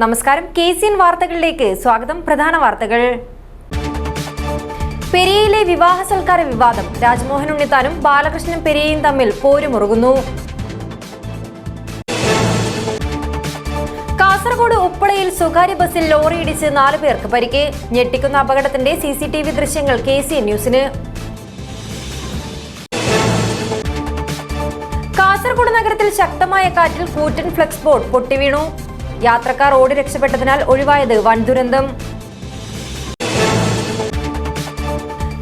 നമസ്കാരം, KCN വാർത്തകളിലേക്ക് സ്വാഗതം. പ്രധാന വാർത്തകൾ. പെരിയയിലെ വിവാഹ സൽക്കാര വിവാദം. രാജ്മോഹൻ ഉണ്ണിത്താനും ബാലകൃഷ്ണൻ പെരിയയും തമ്മിൽ പോരുമുറുകുന്നു. കാസർഗോഡ് ഉപ്പളയിൽ സ്വകാര്യ ബസ്സിൽ ലോറിയിടിച്ച് 4 പേർക്ക് പരിക്ക്. ഞെട്ടിക്കുന്ന അപകടത്തിന്റെ CCTV ദൃശ്യങ്ങൾ KCN ന്യൂസിന്. കാസർഗോഡ് നഗരത്തിൽ ശക്തമായ കാറ്റിൽ കൂറ്റൻ ഫ്ലെക്സ് ബോർഡ് പൊട്ടിവീണു. യാത്രക്കാർ ഓടി രക്ഷപ്പെട്ടതിനാൽ ഒഴിവായത് വൻ ദുരന്തം.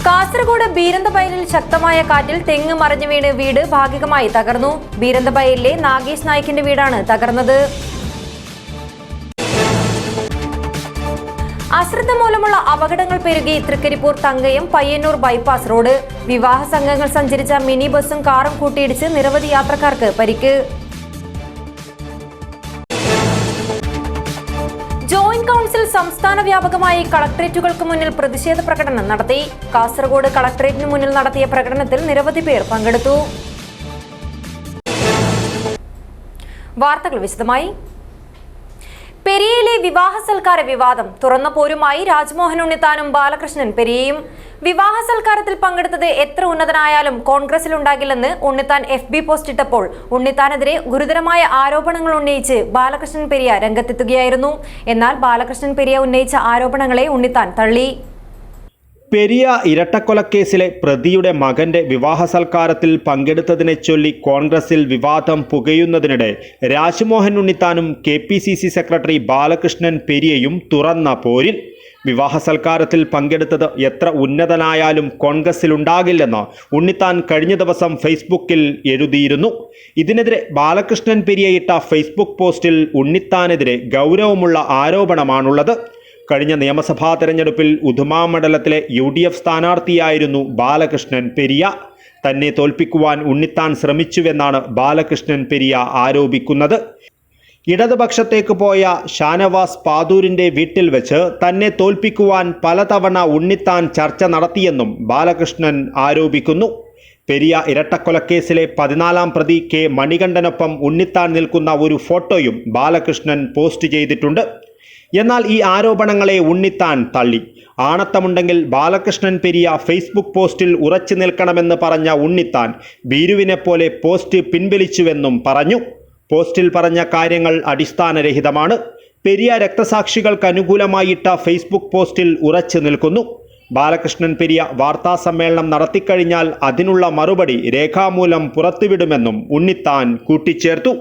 കാസർഗോഡ് ബീരന്തബയലിൽ ശക്തമായ കാറ്റിൽ തെങ്ങ് മറിഞ്ഞു വീണ് വീട് ഭാഗികമായി തകർന്നു. ബീരന്തബയലിലെ നാഗേഷ് നായിക്കിന്റെ വീടാണ് തകർന്നത്. അശ്രദ്ധ മൂലമുള്ള അപകടങ്ങൾ പെരുകി തൃക്കരിപ്പൂർ തങ്കയം പയ്യന്നൂർ ബൈപ്പാസ് റോഡ്. വിവാഹ സംഘങ്ങൾ സഞ്ചരിച്ച മിനി ബസും കാറും കൂട്ടിയിടിച്ച് നിരവധി യാത്രക്കാർക്ക് പരിക്ക്. ജോയിന്റ് കൌൺസിൽ സംസ്ഥാന വ്യാപകമായി കളക്ടറേറ്റുകൾക്ക് മുന്നിൽ പ്രതിഷേധ പ്രകടനം നടത്തി. കാസർഗോഡ് കളക്ടറേറ്റിന് മുന്നിൽ നടത്തിയ പ്രകടനത്തിൽ നിരവധി പേർ പങ്കെടുത്തു. വാർത്തകൾ വിശദമായി. പെരിയയിലെ വിവാഹ സൽക്കാര വിവാദം. തുറന്ന പോരുമായി രാജ്മോഹൻ ഉണ്ണിത്താനും ബാലകൃഷ്ണൻ പെരിയയും. വിവാഹ സൽക്കാരത്തിൽ പങ്കെടുത്തത് എത്ര ഉന്നതനായാലും കോൺഗ്രസിലുണ്ടാകില്ലെന്ന് ഉണ്ണിത്താൻ FB പോസ്റ്റിട്ടപ്പോൾ ഉണ്ണിത്താനെതിരെ ഗുരുതരമായ ആരോപണങ്ങൾ ഉന്നയിച്ച് ബാലകൃഷ്ണൻ പെരിയ രംഗത്തെത്തുകയായിരുന്നു. എന്നാൽ ബാലകൃഷ്ണൻ പെരിയ ഉന്നയിച്ച ആരോപണങ്ങളെ ഉണ്ണിത്താൻ തള്ളി. പെരിയ ഇരട്ടക്കൊലക്കേസിലെ പ്രതിയുടെ മകന്റെ വിവാഹ സൽക്കാരത്തിൽ പങ്കെടുത്തതിനെ ചൊല്ലി കോൺഗ്രസിൽ വിവാദം പുകയുന്നതിനിടെ രാജ്മോഹൻ ഉണ്ണിത്താനും KPCC സെക്രട്ടറി ബാലകൃഷ്ണൻ പെരിയയും തുറന്ന പോരിൽ. വിവാഹ സൽക്കാരത്തിൽ പങ്കെടുത്തത് എത്ര ഉന്നതനായാലും കോൺഗ്രസിലുണ്ടാകില്ലെന്ന് ഉണ്ണിത്താൻ കഴിഞ്ഞ ദിവസം ഫേസ്ബുക്കിൽ എഴുതിയിരുന്നു. ഇതിനെതിരെ ബാലകൃഷ്ണൻ പെരിയ ഇട്ട ഫേസ്ബുക്ക് പോസ്റ്റിൽ ഉണ്ണിത്താനെതിരെ ഗൗരവമുള്ള ആരോപണമാണുള്ളത്. കഴിഞ്ഞ നിയമസഭാ തെരഞ്ഞെടുപ്പിൽ ഉദുമ മണ്ഡലത്തിലെ UDF സ്ഥാനാർത്ഥിയായിരുന്നു ബാലകൃഷ്ണൻ പെരിയ. തന്നെ തോൽപ്പിക്കുവാൻ ഉണ്ണിത്താൻ ശ്രമിച്ചുവെന്നാണ് ബാലകൃഷ്ണൻ പെരിയ ആരോപിക്കുന്നത്. ഇടതുപക്ഷത്തേക്ക് പോയ ഷാനവാസ് പാതൂരിൻ്റെ വീട്ടിൽ വെച്ച് തന്നെ തോൽപ്പിക്കുവാൻ പലതവണ ഉണ്ണിത്താൻ ചർച്ച നടത്തിയെന്നും ബാലകൃഷ്ണൻ ആരോപിക്കുന്നു. പെരിയ ഇരട്ടക്കൊലക്കേസിലെ 14ാം പ്രതി K മണികണ്ഠനൊപ്പം ഉണ്ണിത്താൻ നിൽക്കുന്ന ഒരു ഫോട്ടോയും ബാലകൃഷ്ണൻ പോസ്റ്റ് ചെയ്തിട്ടുണ്ട്. എന്നാൽ ഈ ആരോപണങ്ങളെ ഉണ്ണിത്താൻ തള്ളി. ആണത്തമുണ്ടെങ്കിൽ ബാലകൃഷ്ണൻ പെരിയ ഫേസ്ബുക്ക് പോസ്റ്റിൽ ഉറച്ചു നിൽക്കണമെന്ന് പറഞ്ഞ ഉണ്ണിത്താൻ ഭീരുവിനെപ്പോലെ പോസ്റ്റ് പിൻവലിച്ചുവെന്നും പറഞ്ഞു. പോസ്റ്റിൽ പറഞ്ഞ കാര്യങ്ങൾ അടിസ്ഥാനരഹിതമാണ്. പെരിയ രക്തസാക്ഷികൾക്ക് അനുകൂലമായിട്ട ഫേസ്ബുക്ക് പോസ്റ്റിൽ ഉറച്ചു നിൽക്കുന്നു. ബാലകൃഷ്ണൻ പെരിയ വാർത്താ സമ്മേളനം നടത്തിക്കഴിഞ്ഞാൽ അതിനുള്ള മറുപടി രേഖാമൂലം പുറത്തുവിടുമെന്നും ഉണ്ണിത്താൻ കൂട്ടിച്ചേർത്തു.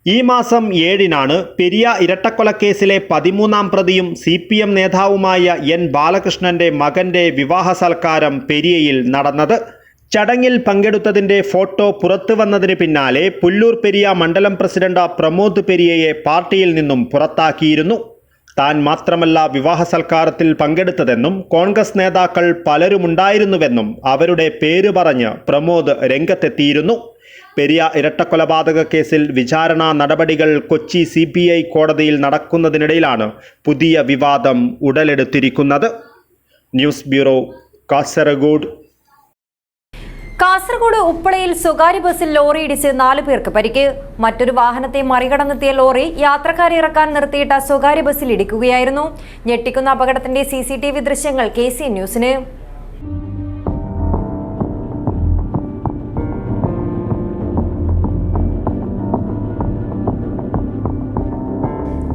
ഈ മാസം 7-നാണ് പെരിയ ഇരട്ടക്കൊലക്കേസിലെ 13ാം പ്രതിയും CPM നേതാവുമായ N ബാലകൃഷ്ണന്റെ മകന്റെ വിവാഹ സൽക്കാരം പെരിയയിൽ നടന്നത്. ചടങ്ങിൽ പങ്കെടുത്തതിന്റെ ഫോട്ടോ പുറത്തു വന്നതിന് പിന്നാലെ പുല്ലൂർ പെരിയ മണ്ഡലം പ്രസിഡന്റ് പ്രമോദ് പെരിയയെ പാർട്ടിയിൽ നിന്നും പുറത്താക്കിയിരുന്നു. താൻ മാത്രമല്ല വിവാഹ സൽക്കാരത്തിൽ പങ്കെടുത്തതെന്നും കോൺഗ്രസ് നേതാക്കൾ പലരുമുണ്ടായിരുന്നുവെന്നും അവരുടെ പേര് പറഞ്ഞ് പ്രമോദ് രംഗത്തെത്തിയിരുന്നു. പെരിയ ഇരട്ടക്കൊലപാതക കേസിൽ വിചാരണാ നടപടികൾ കൊച്ചി CBI കോടതിയിൽ നടക്കുന്നതിനിടയിലാണ് പുതിയ വിവാദം ഉടലെടുത്തിരിക്കുന്നത്. News bureau, Kasaragod. കാസർഗോഡ് ഉപ്പളയിൽ സ്വകാര്യ ബസ്സിൽ ലോറിയിടിച്ച് 4 പേർക്ക് പരിക്ക്. മറ്റൊരു വാഹനത്തെ മറികടന്നെത്തിയ ലോറി യാത്രക്കാരെ ഇറക്കാൻ നിർത്തിയിട്ട സ്വകാര്യ ബസ്സിൽ ഇടിക്കുകയായിരുന്നു. ഞെട്ടിക്കുന്ന അപകടത്തിന്റെ CCTV ദൃശ്യങ്ങൾ KCN ന്യൂസിന്.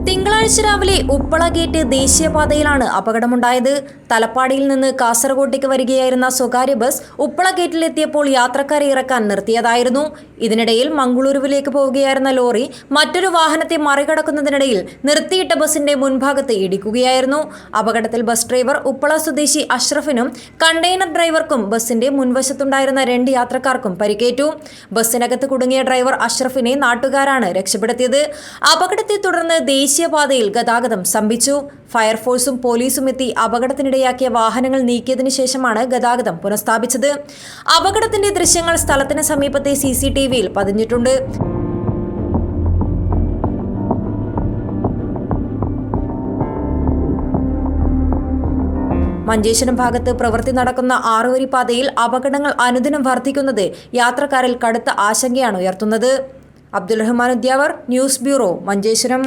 തിങ്കളാഴ്ച രാവിലെ ഉപ്പള ഗേറ്റ് ദേശീയപാതയിലാണ് അപകടമുണ്ടായത്. തലപ്പാടിയിൽ നിന്ന് കാസർഗോഡേക്ക് വരികയായിരുന്ന സ്വകാര്യ ബസ് ഉപ്പള ഗേറ്റിലെത്തിയപ്പോൾ യാത്രക്കാരെ ഇറക്കാൻ നിർത്തിയതായിരുന്നു. ഇതിനിടയിൽ മംഗളൂരുവിലേക്ക് പോവുകയായിരുന്ന ലോറി മറ്റൊരു വാഹനത്തെ മറികടക്കുന്നതിനിടയിൽ നിർത്തിയിട്ട ബസിന്റെ മുൻഭാഗത്ത് ഇടിക്കുകയായിരുന്നു. അപകടത്തിൽ ബസ് ഡ്രൈവർ ഉപ്പള സ്വദേശി അഷ്റഫിനും കണ്ടെയ്നർ ഡ്രൈവർക്കും ബസിന്റെ മുൻവശത്തുണ്ടായിരുന്ന 2 യാത്രക്കാർക്കും പരിക്കേറ്റു. ബസ്സിനകത്ത് കുടുങ്ങിയ ഡ്രൈവർ അഷ്റഫിനെ നാട്ടുകാരാണ് രക്ഷപ്പെടുത്തിയത്. അപകടത്തെ തുടർന്ന് ദേശീയപാതയിൽ ഗതാഗതം സ്തംഭിച്ചു. ഫയർഫോഴ്സും പോലീസും എത്തി അപകടത്തിനിടയാക്കിയ വാഹനങ്ങൾ നീക്കിയതിനു ശേഷമാണ് ഗതാഗതം പുനഃസ്ഥാപിച്ചത്. അപകടത്തിന്റെ ദൃശ്യങ്ങൾ സ്ഥലത്തിന് സമീപത്തെ CCTVയിൽ പതിഞ്ഞിട്ടുണ്ട്. മഞ്ചേശ്വരം ഭാഗത്ത് പ്രവൃത്തി നടക്കുന്ന 6-വരി പാതയിൽ അപകടങ്ങൾ അനുദിനം വർദ്ധിക്കുന്നത് യാത്രക്കാരിൽ കടുത്ത ആശങ്കയാണ് ഉയർത്തുന്നത്. Abdul Rahman Udyavar, news bureau, Manjeshwaram.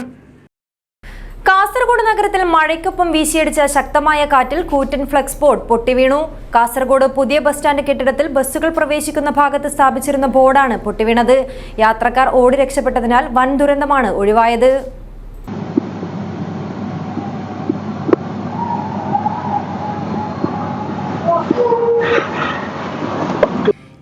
കാസർഗോഡ് നഗരത്തിൽ മഴയ്ക്കൊപ്പം വീശിയടിച്ച ശക്തമായ കാറ്റിൽ കൂറ്റൻ ഫ്ലക്സ് ബോർഡ് പൊട്ടിവീണു. കാസർഗോഡ് പുതിയ ബസ് സ്റ്റാൻഡ് കെട്ടിടത്തിൽ ബസ്സുകൾ പ്രവേശിക്കുന്ന ഭാഗത്ത് സ്ഥാപിച്ചിരുന്ന ബോർഡാണ് പൊട്ടിവീണത്. യാത്രക്കാർ ഓടി രക്ഷപ്പെട്ടതിനാൽ വൻ ദുരന്തമാണ് ഒഴിവായത്.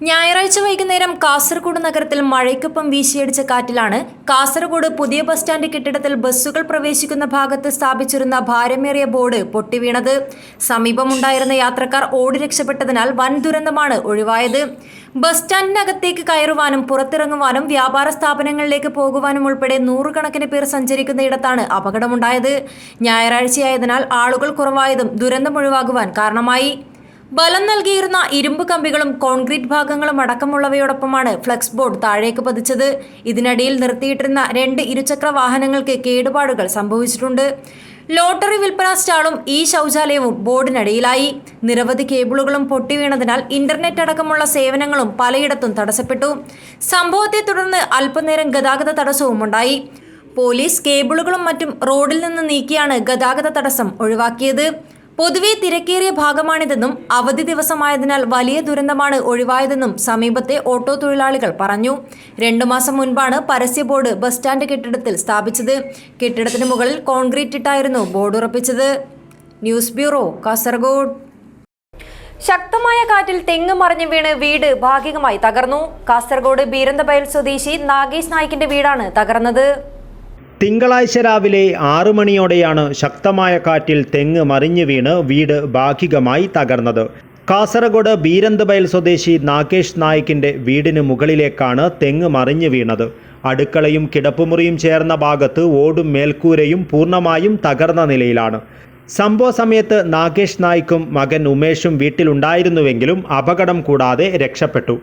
ഞായറാഴ്ച വൈകുന്നേരം കാസർഗോഡ് നഗരത്തിൽ മഴയ്ക്കൊപ്പം വീശിയടിച്ച കാറ്റിലാണ് കാസർഗോഡ് പുതിയ ബസ് സ്റ്റാൻഡ് കെട്ടിടത്തിൽ ബസ്സുകൾ പ്രവേശിക്കുന്ന ഭാഗത്ത് സ്ഥാപിച്ചിരുന്ന ഭാരമേറിയ ബോർഡ് പൊട്ടിവീണത്. സമീപമുണ്ടായിരുന്ന യാത്രക്കാർ ഓടി രക്ഷപ്പെട്ടതിനാൽ വൻ ദുരന്തമാണ് ഒഴിവായത്. ബസ് സ്റ്റാൻഡിനകത്തേക്ക് കയറുവാനും പുറത്തിറങ്ങുവാനും വ്യാപാര സ്ഥാപനങ്ങളിലേക്ക് പോകുവാനും ഉൾപ്പെടെ നൂറുകണക്കിന് പേർ സഞ്ചരിക്കുന്നയിടത്താണ് അപകടമുണ്ടായത്. ഞായറാഴ്ചയായതിനാൽ ആളുകൾ കുറവായതും ദുരന്തം ഒഴിവാകുവാൻ കാരണമായി. ബലം നൽകിയിരുന്ന ഇരുമ്പ് കമ്പികളും കോൺക്രീറ്റ് ഭാഗങ്ങളും അടക്കമുള്ളവയോടൊപ്പമാണ് ഫ്ലക്സ് ബോർഡ് താഴേക്ക് പതിച്ചത്. ഇതിനിടയിൽ നിർത്തിയിട്ടിരുന്ന 2 ഇരുചക്ര വാഹനങ്ങൾക്ക് കേടുപാടുകൾ സംഭവിച്ചിട്ടുണ്ട്. ലോട്ടറി വിൽപ്പന സ്റ്റാളും ശൗചാലയവും ബോർഡിനടിയിലായി. നിരവധി കേബിളുകളും പൊട്ടിവീണതിനാൽ ഇന്റർനെറ്റ് അടക്കമുള്ള സേവനങ്ങളും പലയിടത്തും തടസ്സപ്പെട്ടു. സംഭവത്തെ തുടർന്ന് അല്പനേരം ഗതാഗത തടസ്സവും ഉണ്ടായി. പോലീസ് കേബിളുകളും മറ്റും റോഡിൽ നിന്ന് നീക്കിയാണ് ഗതാഗത തടസ്സം ഒഴിവാക്കിയത്. പൊതുവെ തിരക്കേറിയ ഭാഗമാണിതെന്നും അവധി ദിവസമായതിനാൽ വലിയ ദുരന്തമാണ് ഒഴിവായതെന്നും സമീപത്തെ ഓട്ടോ തൊഴിലാളികൾ പറഞ്ഞു. 2 മാസം മുൻപാണ് പരസ്യ ബോർഡ് ബസ് സ്റ്റാൻഡ് കെട്ടിടത്തിൽ സ്ഥാപിച്ചത്. കെട്ടിടത്തിന് മുകളിൽ കോൺക്രീറ്റ് ഇട്ടായിരുന്നു ബോർഡ് ഉറപ്പിച്ചത്. News bureau, Kasaragod. ശക്തമായ കാറ്റിൽ തെങ്ങ് മറിഞ്ഞു വീണ് വീട് ഭാഗികമായി തകർന്നു. കാസർഗോഡ് ബീരന്തബയൽ സ്വദേശി നാഗേഷ് നായിക്കിന്റെ വീടാണ് തകർന്നത്. തിങ്കളാഴ്ച രാവിലെ 6 മണിയോടെയാണ് ശക്തമായ കാറ്റിൽ തെങ്ങ് മറിഞ്ഞു വീണ് വീട് ഭാഗികമായി തകർന്നത്. കാസർഗോഡ് ബീരന്തബയൽ സ്വദേശി നാഗേഷ് നായിക്കിൻ്റെ വീടിന് മുകളിലേക്കാണ് തെങ്ങ് മറിഞ്ഞു വീണത്. അടുക്കളയും കിടപ്പുമുറിയും ചേർന്ന ഭാഗത്ത് ഓടും മേൽക്കൂരയും പൂർണ്ണമായും തകർന്ന നിലയിലാണ്. സംഭവ സമയത്ത് നാഗേഷ് നായിക്കും മകൻ ഉമേഷും വീട്ടിലുണ്ടായിരുന്നുവെങ്കിലും അപകടം കൂടാതെ രക്ഷപ്പെട്ടു.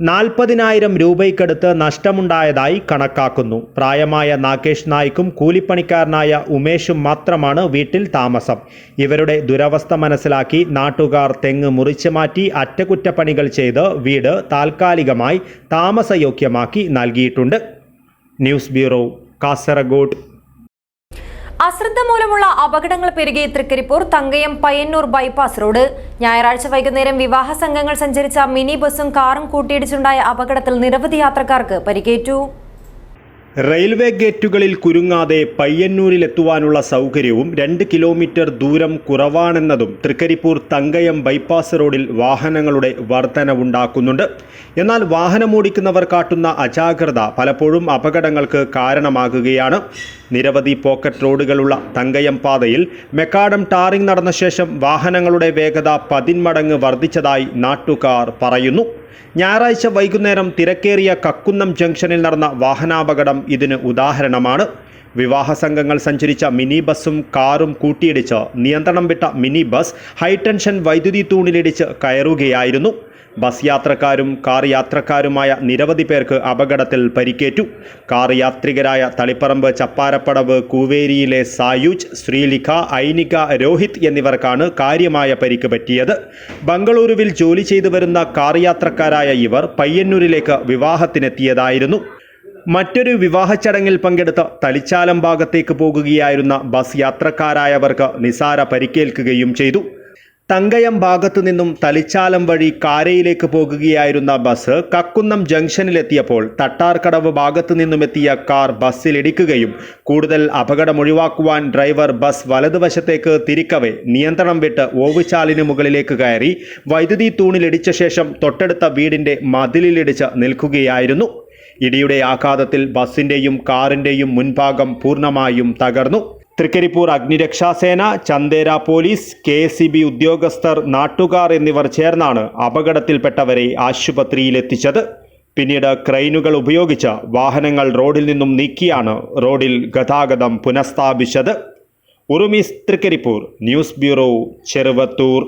40,000 രൂപയ്ക്കടുത്ത് നഷ്ടമുണ്ടായതായി കണക്കാക്കുന്നു. പ്രായമായ നാഗേഷ് നായിക്കും കൂലിപ്പണിക്കാരനായ ഉമേഷും മാത്രമാണ് വീട്ടിൽ താമസം. ഇവരുടെ ദുരവസ്ഥ മനസ്സിലാക്കി നാട്ടുകാർ തെങ്ങ് മുറിച്ചു മാറ്റി അറ്റകുറ്റപ്പണികൾ ചെയ്ത് വീട് താൽക്കാലികമായി താമസയോഗ്യമാക്കി നൽകിയിട്ടുണ്ട്. News bureau, Kasaragod. അശ്രദ്ധ മൂലമുള്ള അപകടങ്ങൾ പെരുകി തൃക്കരിപ്പൂർ തങ്കയം പയ്യന്നൂർ ബൈപ്പാസ് റോഡ്. ഞായറാഴ്ച വൈകുന്നേരം വിവാഹ സംഘങ്ങൾ സഞ്ചരിച്ച മിനി ബസും കാറും കൂട്ടിയിടിച്ചുണ്ടായ അപകടത്തിൽ നിരവധി യാത്രക്കാർക്ക് പരിക്കേറ്റു. റെയിൽവേ ഗേറ്റുകളിൽ കുരുങ്ങാതെ പയ്യന്നൂരിലെത്തുവാനുള്ള സൗകര്യവും 2 കിലോമീറ്റർ ദൂരം കുറവാണെന്നതും തൃക്കരിപ്പൂർ തങ്കയം ബൈപ്പാസ് റോഡിൽ വാഹനങ്ങളുടെ വർധനവുണ്ടാക്കുന്നുണ്ട്. എന്നാൽ വാഹനമോടിക്കുന്നവർ കാട്ടുന്ന അജാഗ്രത പലപ്പോഴും അപകടങ്ങൾക്ക് കാരണമാകുകയാണ്. നിരവധി പോക്കറ്റ് റോഡുകളുള്ള തങ്കയം പാതയിൽ മെക്കാഡം ടാറിംഗ് നടന്ന ശേഷം വാഹനങ്ങളുടെ വേഗത 10 മടങ്ങ് വർദ്ധിച്ചതായി നാട്ടുകാർ പറയുന്നു. ഞായറാഴ്ച വൈകുന്നേരം തിരക്കേറിയ കക്കുന്നം ജംഗ്ഷനിൽ നടന്ന വാഹനാപകടം ഇതിന് ഉദാഹരണമാണ്. വിവാഹ സംഘങ്ങൾ സഞ്ചരിച്ച മിനി ബസും കാറും കൂട്ടിയിടിച്ച് നിയന്ത്രണം വിട്ട മിനി ബസ് ഹൈടെൻഷൻ വൈദ്യുതി തൂണിലിടിച്ച് കയറുകയായിരുന്നു. ബസ് യാത്രക്കാരും കാർ യാത്രക്കാരുമായ നിരവധി പേർക്ക് അപകടത്തിൽ പരിക്കേറ്റു. കാർ യാത്രികരായ തളിപ്പറമ്പ് ചപ്പാരപ്പടവ് കൂവേരിയിലെ സായൂജ്, ശ്രീലിഖ, ഐനിക, രോഹിത് എന്നിവർക്കാണ് കാര്യമായ പരിക്ക് പറ്റിയത്. ബംഗളൂരുവിൽ ജോലി ചെയ്തു വരുന്ന കാർ യാത്രക്കാരായ ഇവർ പയ്യന്നൂരിലേക്ക് വിവാഹത്തിനെത്തിയതായിരുന്നു. മറ്റൊരു വിവാഹ ചടങ്ങിൽ പങ്കെടുത്ത് തളിച്ചാലം ഭാഗത്തേക്ക് പോകുകയായിരുന്ന ബസ് യാത്രക്കാരായവർക്ക് നിസാര പരിക്കേൽക്കുകയും ചെയ്തു. തങ്കയം ഭാഗത്തു നിന്നും തളിച്ചാലം വഴി കാരയിലേക്ക് പോകുകയായിരുന്ന ബസ് കക്കുന്നം ജംഗ്ഷനിലെത്തിയപ്പോൾ തട്ടാർക്കടവ് ഭാഗത്തു നിന്നുമെത്തിയ കാർ ബസ്സിലിടിക്കുകയും കൂടുതൽ അപകടമൊഴിവാക്കുവാൻ ഡ്രൈവർ ബസ് വലതുവശത്തേക്ക് തിരിക്കവേ നിയന്ത്രണം വിട്ട് ഓവുചാലിന് മുകളിലേക്ക് കയറി വൈദ്യുതി തൂണിലിടിച്ച ശേഷം തൊട്ടടുത്ത വീടിൻ്റെ മതിലിലിടിച്ച് നിൽക്കുകയായിരുന്നു. ഇടിയുടെ ആഘാതത്തിൽ ബസ്സിൻ്റെയും കാറിൻ്റെയും മുൻഭാഗം പൂർണ്ണമായും തകർന്നു. തൃക്കരിപ്പൂർ അഗ്നിരക്ഷാസേന, ചന്ദേര പോലീസ്, KSEB ഉദ്യോഗസ്ഥർ, നാട്ടുകാർ എന്നിവർ ചേർന്നാണ് അപകടത്തിൽപ്പെട്ടവരെ ആശുപത്രിയിലെത്തിച്ചത്. പിന്നീട് ക്രെയിനുകൾ ഉപയോഗിച്ച് വാഹനങ്ങൾ റോഡിൽ നിന്നും നീക്കിയാണ് റോഡിൽ ഗതാഗതം പുനഃസ്ഥാപിച്ചത്. Urumees, Trikaripur. News bureau, Cheruvathur.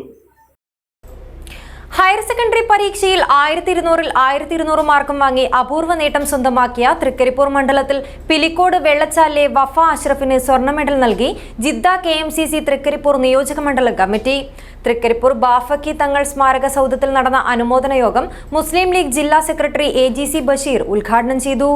Higher secondary പരീക്ഷയിൽ 1200-ൽ 1200 മാർക്കും വാങ്ങി അപൂർവ നേട്ടം സ്വന്തമാക്കിയ തൃക്കരിപ്പൂർ മണ്ഡലത്തിൽ പിലിക്കോട് വെള്ളച്ചാലിലെ വഫ അഷ്റഫിന് സ്വർണ്ണ മെഡൽ നൽകി ജിദ്ദ KMCC തൃക്കരിപ്പൂർ നിയോജക മണ്ഡലം കമ്മിറ്റി. തൃക്കരിപ്പൂർ ബാഫക്കി തങ്ങൾ സ്മാരക സൗധത്തിൽ നടന്ന അനുമോദന യോഗം മുസ്ലിം ലീഗ് ജില്ലാ സെക്രട്ടറി AGC ബഷീർ ഉദ്ഘാടനം ചെയ്തു.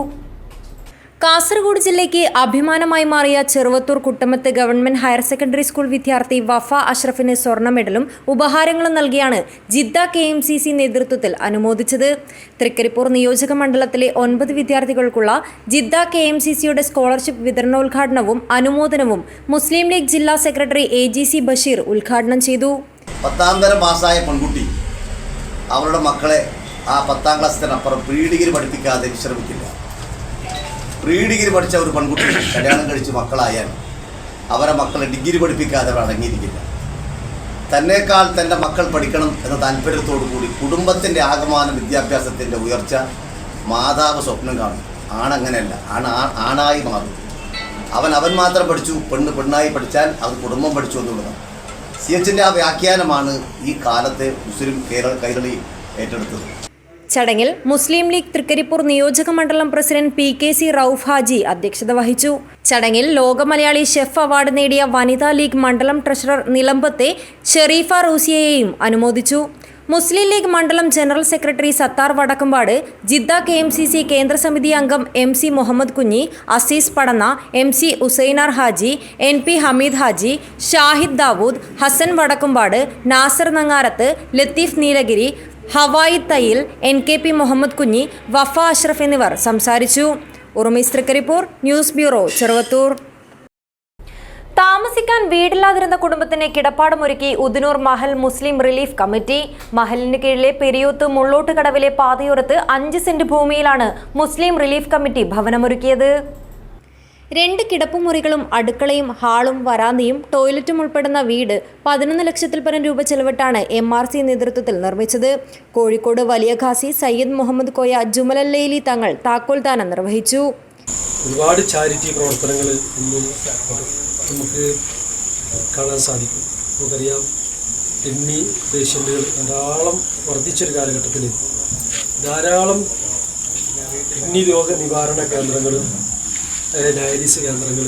കാസർഗോഡ് ജില്ലയ്ക്ക് അഭിമാനമായി മാറിയ Cheruvathur Kuttamath government higher secondary school വിദ്യാർത്ഥി വഫ അഷ്റഫിന് സ്വർണ്ണ മെഡലും ഉപഹാരങ്ങളും നൽകിയാണ് ജിദ്ദ KMCC നേതൃത്വത്തിൽ അനുമോദിച്ചത്. തൃക്കരിപ്പൂർ നിയോജക മണ്ഡലത്തിലെ 9 വിദ്യാർത്ഥികൾക്കുള്ള ജിദ്ദ KMCCയുടെ സ്കോളർഷിപ്പ് വിതരണോദ്ഘാടനവും അനുമോദനവും മുസ്ലിം ലീഗ് ജില്ലാ സെക്രട്ടറി AGC ബഷീർ ഉദ്ഘാടനം ചെയ്തു. 10ാം തരം പാസ്സായ പെൺകുട്ടി അവരുടെ മക്കളെ ആ 10ാം ക്ലാസ്സിനപ്പുറം പ്രീ ഡിഗ്രി പഠിപ്പിക്കാതെ വിശ്രമിക്കില്ല. പ്രീ ഡിഗ്രി പഠിച്ച ഒരു പെൺകുട്ടി കല്യാണം കഴിച്ച് മക്കളായാൽ അവരെ മക്കളെ ഡിഗ്രി പഠിപ്പിക്കാതെ അവർ അടങ്ങിയിരിക്കില്ല. തന്നേക്കാൾ തൻ്റെ മക്കൾ പഠിക്കണം എന്ന താല്പര്യത്തോടു കൂടി കുടുംബത്തിൻ്റെ ആകമാന വിദ്യാഭ്യാസത്തിൻ്റെ ഉയർച്ച മാതാവ് സ്വപ്നം കാണും. ആണങ്ങനെയല്ല, ആണായി മാറും. അവൻ മാത്രം പഠിച്ചു, പെണ്ണായി പഠിച്ചാൽ അത് കുടുംബം പഠിച്ചു എന്നുള്ളതാണ്. CHന്റെ ആ വ്യാഖ്യാനമാണ് ഈ കാലത്തെ മുസ്ലിം കൈരളി ഏറ്റെടുത്തത്. ചടങ്ങിൽ മുസ്ലിം ലീഗ് തൃക്കരിപ്പൂർ നിയോജക മണ്ഡലം പ്രസിഡന്റ് PKC റൌഫ് ഹാജി അധ്യക്ഷത വഹിച്ചു. ചടങ്ങിൽ ലോക മലയാളി ഷെഫ് അവാർഡ് നേടിയ വനിതാ ലീഗ് മണ്ഡലം ട്രഷറർ നിലമ്പത്തെ ഷെരീഫ റൂസിയയെയും അനുമോദിച്ചു. മുസ്ലിം ലീഗ് മണ്ഡലം general secretary Sattar Vadakkambad, Jeddah KMCC കേന്ദ്ര സമിതി അംഗം MC മുഹമ്മദ് കുഞ്ഞി, അസീസ് പടന്ന, MC ഉസൈനാർ Haji, NP Hameed Haji, Shahid Dawood, Hasan Vadakkambad, Nasar Nangarath, Latheef Nilgiri, ഹവായിദ് Thayyil, NKP Muhammad Kunhi, Wafa Ashraf എന്നിവർ സംസാരിച്ചു. ഉറുമീസ് തൃക്കരിപ്പൂർ, ന്യൂസ് ബ്യൂറോ, ചെറുവത്തൂർ. താമസിക്കാൻ വീടില്ലാതിരുന്ന കുടുംബത്തിന് കിടപ്പാടമൊരുക്കി ഉദനൂർ മഹൽ മുസ്ലിം റിലീഫ് കമ്മിറ്റി. മഹലിന് കീഴിലെ പെരിയൂത്ത് മുള്ളോട്ടുകടവിലെ പാതയോരത്ത് 5 സെന്റ് ഭൂമിയിലാണ് മുസ്ലിം റിലീഫ് കമ്മിറ്റി ഭവനമൊരുക്കിയത്. 2 കിടപ്പുമുറികളും അടുക്കളയും ഹാളും വരാന്തയും ടോയ്ലറ്റും ഉൾപ്പെടുന്ന വീട് 11 ലക്ഷത്തിൽ പരം രൂപ ചെലവിട്ടാണ് MRC നേതൃത്വത്തിൽ നിർമ്മിച്ചത്. കോഴിക്കോട് വലിയ ഖാസി സയ്യിദ് മുഹമ്മദ് കോയ ജുമലല്ലൈലി തങ്ങൾ താക്കോൽദാനം നിർവഹിച്ചു. ഒരുപാട് ചാരിറ്റി പ്രവർത്തനങ്ങൾ ഇന്ന് നമുക്ക് കാണാൻ സാധിക്കും. നമുക്കറിയാം, കിഡ്നി പേഷ്യൻറ്റുകൾ ധാരാളം വർദ്ധിച്ചൊരു കാലഘട്ടത്തിൽ ധാരാളം കിഡ്നി രോഗ നിവാരണ കേന്ദ്രങ്ങളും ഡയാലിസിസ് കേന്ദ്രങ്ങൾ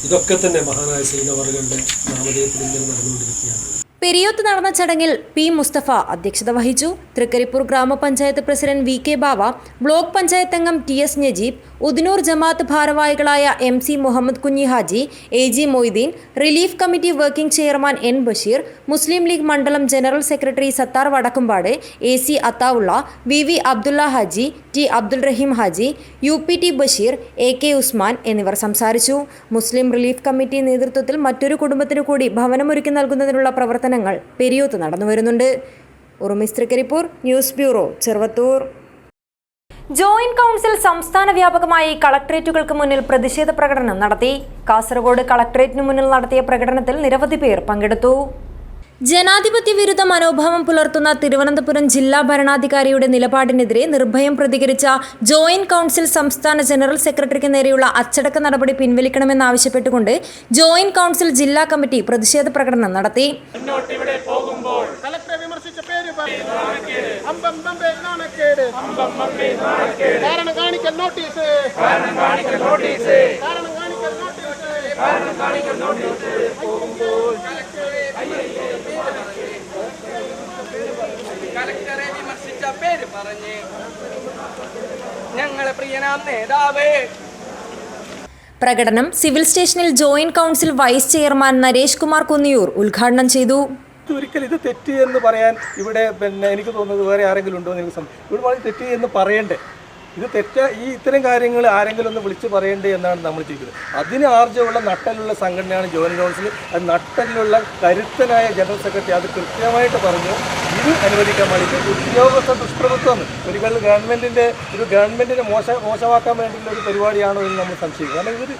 ഇതൊക്കെ തന്നെ മഹാനായ സൈനവർഗങ്ങളുടെ നാമധേയത്തിൽ ഇങ്ങനെ നടന്നുകൊണ്ടിരിക്കുകയാണ്. പെരിയോത്ത് നടന്ന ചടങ്ങിൽ P മുസ്തഫ അധ്യക്ഷത വഹിച്ചു. തൃക്കരിപ്പൂർ ഗ്രാമപഞ്ചായത്ത് president VK Bava, block panchayat അംഗം TS നജീബ്, ഉദനൂർ ജമാഅത്ത് ഭാരവാഹികളായ MC Muhammad Kunhi Haji, AG Moideen, relief committee working chairman N Basheer, Muslim League മണ്ഡലം general secretary Sathar Vadakkumpad, AC Athaulla, VV Abdulla Haji, T Abdul Rahim Haji, UPT Basheer, AK Usman എന്നിവർ സംസാരിച്ചു. മുസ്ലിം റിലീഫ് കമ്മിറ്റി നേതൃത്വത്തിൽ മറ്റൊരു കുടുംബത്തിനു കൂടി ഭവനമൊരുക്കി നൽകുന്നതിനുള്ള പ്രവർത്തനങ്ങൾ പെരിയോത്ത് നടന്നുവരുന്നുണ്ട്. Urumees Trikaripur, news bureau, Cheruvathur. Joint council സംസ്ഥാന വ്യാപകമായി കളക്ടറേറ്റുകൾക്ക് മുന്നിൽ പ്രതിഷേധ പ്രകടനം നടത്തി. കാസർഗോഡ് കളക്ടറേറ്റിന് മുന്നിൽ നടത്തിയ പ്രകടനത്തിൽ നിരവധി പേർ പങ്കെടുത്തു. ജനാധിപത്യ വിരുദ്ധ മനോഭാവം പുലർത്തുന്ന തിരുവനന്തപുരം ജില്ലാ ഭരണാധികാരിയുടെ നിലപാടിനെതിരെ നിർഭയം പ്രതികരിച്ച ജോയിന്റ് കൗൺസിൽ സംസ്ഥാന ജനറൽ സെക്രട്ടറിക്ക് നേരെയുള്ള അച്ചടക്ക നടപടി പിൻവലിക്കണമെന്നാവശ്യപ്പെട്ടുകൊണ്ട് ജോയിന്റ് കൗൺസിൽ ജില്ലാ കമ്മിറ്റി പ്രതിഷേധ പ്രകടനം നടത്തി. കളക്ടറെ വിമർശിച്ച പേര് പറഞ്ഞ് ഞങ്ങളെ പ്രിയനാം നേതാവേ. പ്രകടനം സിവിൽ സ്റ്റേഷനിൽ joint council vice chairman Naresh Kumar Kunniyur ഉദ്ഘാടനം ചെയ്തു. ഒരിക്കലും ഇത് തെറ്റ് എന്ന് പറയാൻ ഇവിടെ എനിക്ക് തോന്നുന്നത് വേറെ ആരെങ്കിലും ഉണ്ടോ എന്ന് എനിക്ക് ഇവിടെ തെറ്റ് എന്ന് പറയണ്ടേ. ഇത് ഇത്തരം കാര്യങ്ങൾ ആരെങ്കിലും ഒന്ന് വിളിച്ച് പറയണ്ടേ എന്നാണ് നമ്മൾ ചെയ്യുന്നത്. അതിന് ആർജവുള്ള നട്ടലുള്ള സംഘടനയാണ് ജോയിന്റ് കൗൺസിൽ. അത് നട്ടലിലുള്ള കരുത്തനായ ജനറൽ സെക്രട്ടറി അത് കൃത്യമായിട്ട് പറഞ്ഞു. ഇത് അനുവദിക്കാൻ വേണ്ടിയിട്ട് ഉദ്യോഗസ്ഥ ദുഷ്പ്രഭുത്വമാണ്. ഒരു ഗവൺമെൻറ്റിനെ മോശമാക്കാൻ വേണ്ടിയുള്ള ഒരു പരിപാടിയാണോ എന്ന് നമ്മൾ സംശയിക്കും. കാരണം ഇതൊരു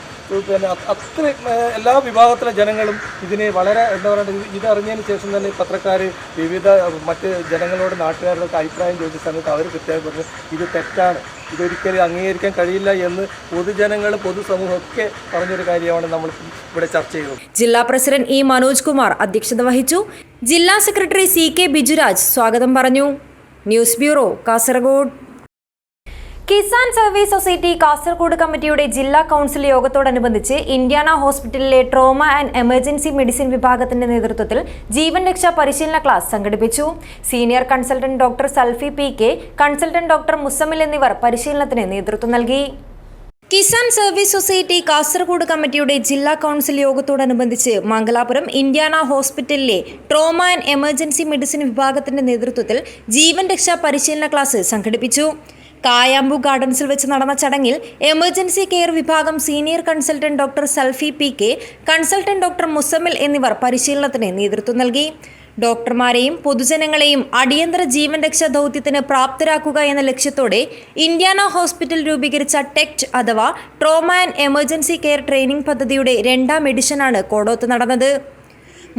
അത്ര എല്ലാ വിഭാഗത്തിലെ ജനങ്ങളും ഇതിനെ വളരെ എന്താ പറയുക, ഇതറിഞ്ഞതിന് ശേഷം തന്നെ പത്രക്കാർ വിവിധ മറ്റ് ജനങ്ങളോട് നാട്ടുകാരുടെ അഭിപ്രായം ചോദിച്ച സമയത്ത് അവർ കൃത്യമായി പറഞ്ഞു ഇത് തെറ്റാണ്, ഇതൊരിക്കലും അംഗീകരിക്കാൻ കഴിയില്ല എന്ന് പൊതുസമൂഹം ഒക്കെ പറഞ്ഞൊരു കാര്യമാണ് നമ്മൾ ഇവിടെ ചർച്ച ചെയ്തത്. ജില്ലാ പ്രസിഡന്റ് E മനോജ് കുമാർ അധ്യക്ഷത വഹിച്ചു. ജില്ലാ സെക്രട്ടറി CK ബിജുരാജ് സ്വാഗതം പറഞ്ഞു. News bureau, Kasaragod. Kisan service society Kasaragod കമ്മിറ്റിയുടെ ജില്ലാ കൗൺസിൽ യോഗത്തോടനുബന്ധിച്ച് ഇന്ത്യാന ഹോസ്പിറ്റലിലെ ട്രോമ ആൻഡ് എമർജൻസി മെഡിസിൻ വിഭാഗത്തിന്റെ നേതൃത്വത്തിൽ ജീവൻ രക്ഷാ പരിശീലന ക്ലാസ് സംഘടിപ്പിച്ചു. Senior consultant doctor Salfi PK, consultant doctor Muzammil എന്നിവർ പരിശീലനത്തിന് നേതൃത്വം നൽകി. കിസാൻ സർവീസ് സൊസൈറ്റി കാസർഗോഡ് കമ്മിറ്റിയുടെ ജില്ലാ കൗൺസിൽ യോഗത്തോടനുബന്ധിച്ച് മംഗലാപുരം ഇന്ത്യാന ഹോസ്പിറ്റലിലെ ട്രോമ ആൻഡ് എമർജൻസി മെഡിസിൻ വിഭാഗത്തിന്റെ നേതൃത്വത്തിൽ ജീവൻ രക്ഷാ പരിശീലന ക്ലാസ് സംഘടിപ്പിച്ചു. കായാമ്പു ഗാർഡൻസിൽ വെച്ച് നടന്ന ചടങ്ങിൽ എമർജൻസി കെയർ വിഭാഗം senior consultant doctor Salfi PK, consultant doctor Muzammil എന്നിവർ പരിശീലനത്തിന് നേതൃത്വം നൽകി. ഡോക്ടർമാരെയും പൊതുജനങ്ങളെയും അടിയന്തര ജീവൻ രക്ഷാ ദൗത്യത്തിന് പ്രാപ്തരാക്കുക എന്ന ലക്ഷ്യത്തോടെ ഇന്ത്യാന ഹോസ്പിറ്റൽ രൂപീകരിച്ച ടെക്റ്റ് അഥവാ trauma and emergency care training പദ്ധതിയുടെ 2ാം എഡിഷനാണ് കോടോത്ത് നടന്നത്.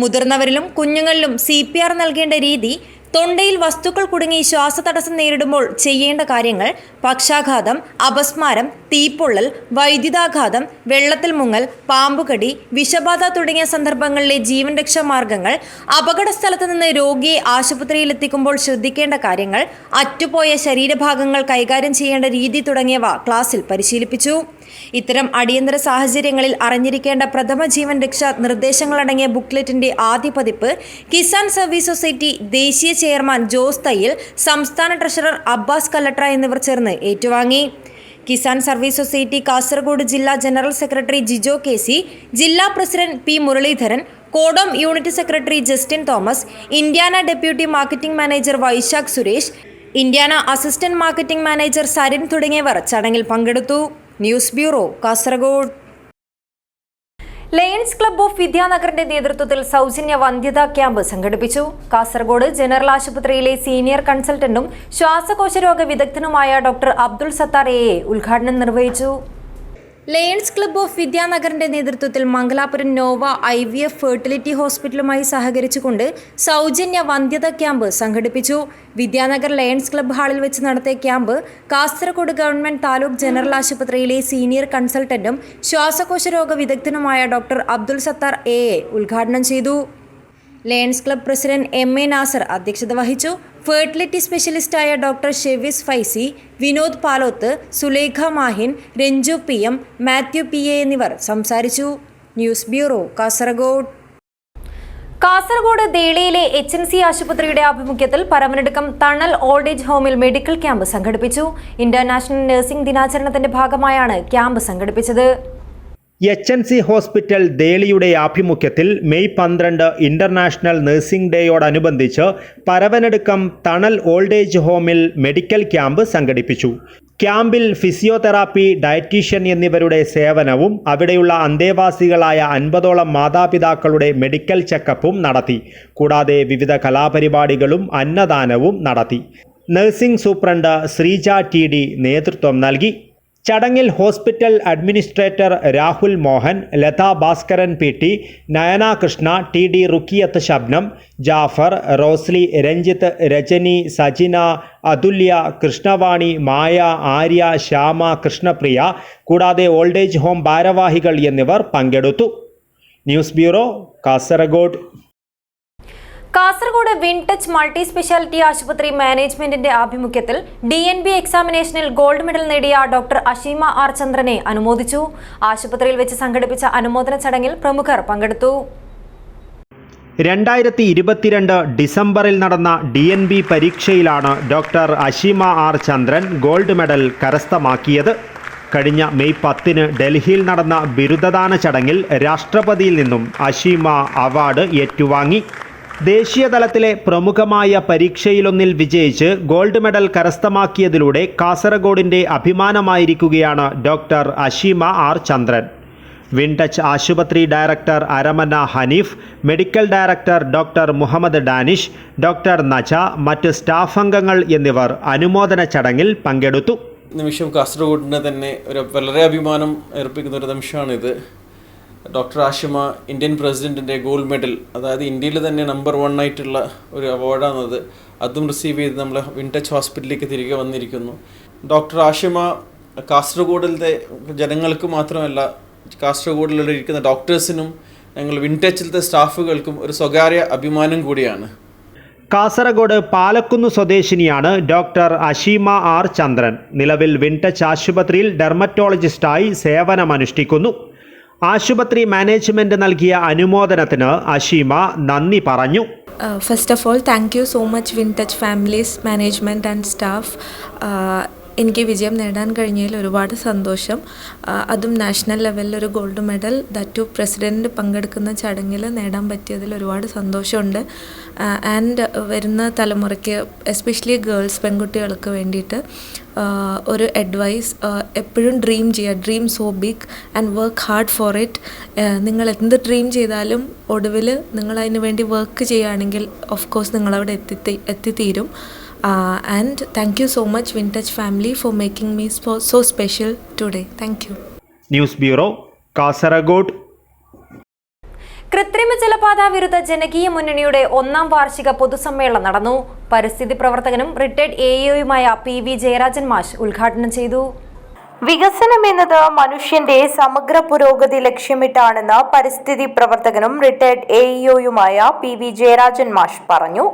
മുതിർന്നവരിലും കുഞ്ഞുങ്ങളിലും CPR നൽകേണ്ട രീതി, തൊണ്ടയിൽ വസ്തുക്കൾ കുടുങ്ങി ശ്വാസതടസ്സം നേരിടുമ്പോൾ ചെയ്യേണ്ട കാര്യങ്ങൾ, പക്ഷാഘാതം, അപസ്മാരം, തീപ്പൊള്ളൽ, വൈദ്യുതാഘാതം, വെള്ളത്തിൽ മുങ്ങൽ, പാമ്പുകടി, വിഷബാധ തുടങ്ങിയ സന്ദർഭങ്ങളിലെ ജീവൻ രക്ഷാ മാർഗങ്ങൾ, അപകട സ്ഥലത്ത് നിന്ന് രോഗിയെ ആശുപത്രിയിൽ എത്തിക്കുമ്പോൾ ശ്രദ്ധിക്കേണ്ട കാര്യങ്ങൾ, അറ്റുപോയ ശരീരഭാഗങ്ങൾ കൈകാര്യം ചെയ്യേണ്ട രീതി തുടങ്ങിയവ ക്ലാസ്സിൽ പരിശീലിപ്പിച്ചു. ഇത്തരം അടിയന്തര സാഹചര്യങ്ങളിൽ അറിഞ്ഞിരിക്കേണ്ട പ്രഥമ ജീവൻ രക്ഷാ നിർദ്ദേശങ്ങളടങ്ങിയ ബുക്ക്ലെറ്റിന്റെ ആദ്യ പതിപ്പ് കിസാൻ സർവീസ് സൊസൈറ്റി ദേശീയ ചെയർമാൻ ജോസ് തയ്യിൽ, സംസ്ഥാന ട്രഷറർ അബ്ബാസ് കല്ലട്ര എന്നിവർ ചേർന്ന് ഏറ്റുവാങ്ങി. കിസാൻ സർവീസ് സൊസൈറ്റി കാസർഗോഡ് ജില്ലാ ജനറൽ സെക്രട്ടറി ജിജോ KC, ജില്ലാ president P Muraleedharan, Kodom unit secretary Justin Thomas, Indiana deputy marketing manager Vaishakh Suresh, Indiana assistant marketing manager Sarin തുടങ്ങിയവർ ചടങ്ങിൽ പങ്കെടുത്തു. News bureau, Kasaragod. Lions Club of വിദ്യാനഗറിന്റെ നേതൃത്വത്തിൽ സൗജന്യ വന്ധ്യതാ ക്യാമ്പ് സംഘടിപ്പിച്ചു. കാസർഗോഡ് ജനറൽ ആശുപത്രിയിലെ സീനിയർ കൺസൾട്ടന്റും ശ്വാസകോശരോഗ വിദഗ്ധനുമായ ഡോക്ടർ അബ്ദുൾ സത്താർ AA ഉദ്ഘാടനം നിർവഹിച്ചു. ലയൺസ് ക്ലബ്ബ് ഓഫ് വിദ്യാനഗറിന്റെ നേതൃത്വത്തിൽ മംഗലാപുരം നോവ IVF ഫെർട്ടിലിറ്റി ഹോസ്പിറ്റലുമായി സഹകരിച്ചുകൊണ്ട് സൗജന്യ വന്ധ്യതാ ക്യാമ്പ് സംഘടിപ്പിച്ചു. വിദ്യാനഗർ ലയൺസ് ക്ലബ്ബ് ഹാളിൽ വെച്ച് നടത്തിയ camp Kasaragod government taluk general ആശുപത്രിയിലെ സീനിയർ കൺസൾട്ടന്റും ശ്വാസകോശരോഗ വിദഗ്ധനുമായ ഡോക്ടർ അബ്ദുൾ സത്താർ AA ഉദ്ഘാടനം ചെയ്തു. Lions Club president MA Nasar അധ്യക്ഷത വഹിച്ചു. ഫെർട്ടിലിറ്റി സ്പെഷ്യലിസ്റ്റായ doctor Shevis Faizy, Vinod Paloth, Sulekha Mahin, Ranju PM, Mathew PA എന്നിവർ സംസാരിച്ചു. News bureau, Kasaragod. കാസർഗോഡ് ദേളിയിലെ HNC ആശുപത്രിയുടെ ആഭിമുഖ്യത്തിൽ പരവനടുക്കം തണൽ ഓൾഡ് ഏജ് ഹോമിൽ മെഡിക്കൽ ക്യാമ്പ് സംഘടിപ്പിച്ചു. ഇന്റർനാഷണൽ നഴ്സിംഗ് ദിനാചരണത്തിന്റെ ഭാഗമായാണ് ക്യാമ്പ് സംഘടിപ്പിച്ചത്. HNC ഹോസ്പിറ്റൽ ദേളിയുടെ ആഭിമുഖ്യത്തിൽ May 12 international nursing ഡേയോടനുബന്ധിച്ച് Paravanadukkam Thanal old age ഹോമിൽ മെഡിക്കൽ ക്യാമ്പ് സംഘടിപ്പിച്ചു. ക്യാമ്പിൽ ഫിസിയോതെറാപ്പി, ഡയറ്റീഷ്യൻ എന്നിവരുടെ സേവനവും അവിടെയുള്ള അന്തേവാസികളായ 50ഓളം മാതാപിതാക്കളുടെ മെഡിക്കൽ ചെക്കപ്പും നടത്തി. കൂടാതെ വിവിധ കലാപരിപാടികളും അന്നദാനവും നടത്തി. നഴ്സിംഗ് സൂപ്രണ്ട് ശ്രീജ TD നേതൃത്വം നൽകി. ചടങ്ങിൽ hospital administrator Rahul Mohan, Latha Bhaskaran PT, Nayana Krishna, TD Rukiyath Shabnam, Jafar, Rosly, Ranjith, Rajani, Sajina, Athulya, Krishnavani, Maya, Arya, Shyama, Krishnapriya കൂടാതെ ഓൾഡ് ഏജ് ഹോം ഭാരവാഹികൾ എന്നിവർ പങ്കെടുത്തു. News bureau, Kasaragod. Kasaragod Wintouch multi speciality ആശുപത്രി മാനേജ്മെന്റിന്റെ ആഭിമുഖ്യത്തിൽ DNB എക്സാമിനേഷനിൽ ഗോൾഡ് മെഡൽ നേടിയ ഡോക്ടർ അഷീമ R ചന്ദ്രനെ അനുമോദിച്ചു. ആശുപത്രിയിൽ വെച്ച് സംഘടിപ്പിച്ച അനുമോദന ചടങ്ങിൽ പ്രമുഖർ പങ്കെടുത്തു. 2022 ഡിസംബറിൽ നടന്ന DNB പരീക്ഷയിലാണ് ഡോക്ടർ അഷീമ R ചന്ദ്രൻ ഗോൾഡ് മെഡൽ കരസ്ഥമാക്കിയത്. കഴിഞ്ഞ മെയ് 10 ഡൽഹിയിൽ നടന്ന ബിരുദദാന ചടങ്ങിൽ രാഷ്ട്രപതിയിൽ നിന്നും അഷീമ അവാർഡ് ഏറ്റുവാങ്ങി. ദേശീയതലത്തിലെ പ്രമുഖമായ പരീക്ഷയിലൊന്നിൽ വിജയിച്ച് ഗോൾഡ് മെഡൽ കരസ്ഥമാക്കിയതിലൂടെ കാസർഗോഡിൻ്റെ അഭിമാനമായിരിക്കുകയാണ് doctor Asheema R Chandran. Wintouch ആശുപത്രി director Aramana Haneef, medical director doctor Muhammad Danish, doctor Naja, മറ്റ് സ്റ്റാഫ് അംഗങ്ങൾ എന്നിവർ അനുമോദന ചടങ്ങിൽ പങ്കെടുത്തു. നിമിഷം കാസർഗോഡിന് തന്നെ വളരെ അഭിമാനം ഏർപ്പിക്കുന്ന ഒരു നിമിഷമാണിത്. ഡോക്ടർ ആഷിമ ഇന്ത്യൻ പ്രസിഡൻറ്റിൻ്റെ ഗോൾഡ് മെഡൽ, അതായത് ഇന്ത്യയിൽ തന്നെ നമ്പർ 1 ആയിട്ടുള്ള ഒരു അവാർഡാണത്. അതും റിസീവ് ചെയ്ത് നമ്മൾ വിൻടച്ച് ഹോസ്പിറ്റലിലേക്ക് തിരികെ വന്നിരിക്കുന്നു. ഡോക്ടർ ആഷിമ കാസർഗോഡിലത്തെ ജനങ്ങൾക്ക് മാത്രമല്ല, കാസർഗോഡിലിരിക്കുന്ന ഡോക്ടേഴ്സിനും ഞങ്ങൾ വിൻടച്ചിലത്തെ സ്റ്റാഫുകൾക്കും ഒരു സ്വകാര്യ അഭിമാനം കൂടിയാണ്. കാസർഗോഡ് പാലക്കുന്ന് സ്വദേശിനിയാണ് ഡോക്ടർ അഷീമ R ചന്ദ്രൻ. നിലവിൽ വിൻടച്ച് ആശുപത്രിയിൽ ഡെർമറ്റോളജിസ്റ്റായി സേവനമനുഷ്ഠിക്കുന്നു. ആശുപത്രി മാനേജ്മെന്റ് നൽകിയ അനുമോദനത്തിന് അഷീമ നന്ദി പറഞ്ഞു. First of all, thank you so much Vintouch families, management and staff. എനിക്ക് വിജയം നേടാൻ കഴിഞ്ഞതിൽ ഒരുപാട് സന്തോഷം. അതും നാഷണൽ ലെവലിൽ ഒരു ഗോൾഡ് മെഡൽ ദാറ്റ് പ്രസിഡൻറ്റ് പങ്കെടുക്കുന്ന ചടങ്ങിൽ നേടാൻ പറ്റിയതിൽ ഒരുപാട് സന്തോഷമുണ്ട്. ആൻഡ് വരുന്ന തലമുറയ്ക്ക് എസ്പെഷ്യലി ഗേൾസ് പെൺകുട്ടികൾക്ക് വേണ്ടിയിട്ട് ഒരു അഡ്വൈസ്, എപ്പോഴും ഡ്രീം ചെയ്യുക. Dream so big and work hard for it. നിങ്ങൾ എന്ത് ഡ്രീം ചെയ്താലും ഒടുവിൽ നിങ്ങൾ അതിന് വേണ്ടി വർക്ക് ചെയ്യുകയാണെങ്കിൽ ഓഫ് കോഴ്സ് നിങ്ങളവിടെ എത്തിത്തീരും. And thank you so much Vintage family for making me so special today. Thank you. News bureau, Kasaragod. കൃത്രിമ ജലപാത വിരുദ്ധ ജനകീയ മുന്നണിയുടെ 1ാം വാർഷിക പൊതുസമ്മേളനം നടന്നു. പരിസ്ഥിതി പ്രവർത്തകനും റിട്ടയർഡ് AEOയുമായ PV ജയരാജൻ മാഷ് ഉദ്ഘാടനം ചെയ്തു. വികസനം എന്നത് മനുഷ്യന്റെ സമഗ്ര പുരോഗതി ലക്ഷ്യമിട്ടാണെന്ന് പരിസ്ഥിതി പ്രവർത്തകനും റിട്ടയർഡ് AEOയുമായ PV ജയരാജൻ മാഷ് പറഞ്ഞു.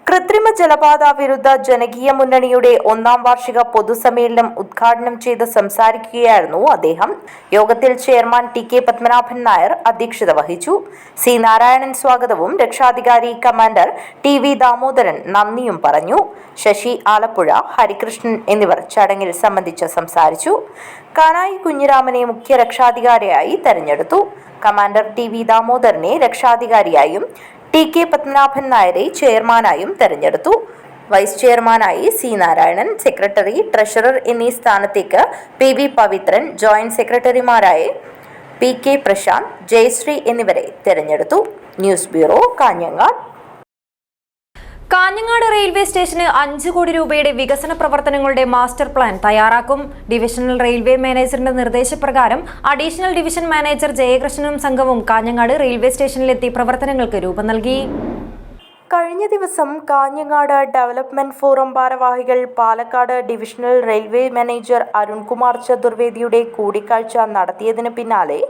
കൃത്രിമ ജലപാത വിരുദ്ധ ജനകീയ മുന്നണിയുടെ 1ാം വാർഷിക പൊതുസമ്മേളനം ഉദ്ഘാടനം ചെയ്ത് സംസാരിക്കുകയായിരുന്നു അദ്ദേഹം. യോഗത്തിൽ ചെയർമാൻ TK പത്മനാഭൻ നായർ അധ്യക്ഷത വഹിച്ചു. C നാരായണൻ സ്വാഗതവും രക്ഷാധികാരി കമാൻഡർ TV ദാമോദരൻ നന്ദിയും പറഞ്ഞു. ശശി ആലപ്പുഴ, ഹരികൃഷ്ണൻ എന്നിവർ ചടങ്ങിൽ സംബന്ധിച്ച് സംസാരിച്ചു. കാനായി കുഞ്ഞിരാമനെ മുഖ്യ രക്ഷാധികാരിയായി തെരഞ്ഞെടുത്തു. കമാൻഡർ TV ദാമോദരനെ രക്ഷാധികാരിയായും TK പത്മനാഭൻ നായരെ ചെയർമാനായും തെരഞ്ഞെടുത്തു. വൈസ് ചെയർമാനായി C നാരായണൻ, സെക്രട്ടറി, ട്രഷറർ എന്നീ സ്ഥാനത്തേക്ക് PV പവിത്രൻ, ജോയിന്റ് സെക്രട്ടറിമാരായ PK പ്രശാന്ത്, ജയശ്രീ എന്നിവരെ തെരഞ്ഞെടുത്തു. News bureau, Kanhangad. Kanhangad railway സ്റ്റേഷന് 5 കോടി രൂപയുടെ വികസന പ്രവർത്തനങ്ങളുടെ മാസ്റ്റർ പ്ലാൻ തയ്യാറാക്കും. ഡിവിഷണൽ റെയിൽവേ മാനേജറിന്റെ നിർദ്ദേശപ്രകാരം അഡീഷണൽ ഡിവിഷൻ മാനേജർ ജയകൃഷ്ണനും സംഘവും കാഞ്ഞങ്ങാട് റെയിൽവേ സ്റ്റേഷനിലെത്തി പ്രവർത്തനങ്ങൾക്ക് രൂപം നൽകി. കഴിഞ്ഞ ദിവസം കാഞ്ഞങ്ങാട് ഡെവലപ്മെന്റ് ഫോറം ഭാരവാഹികൾ Palakkad divisional railway manager Arunkumar ചതുർവേദിയുടെ കൂടിക്കാഴ്ച നടത്തിയതിന് പിന്നാലെ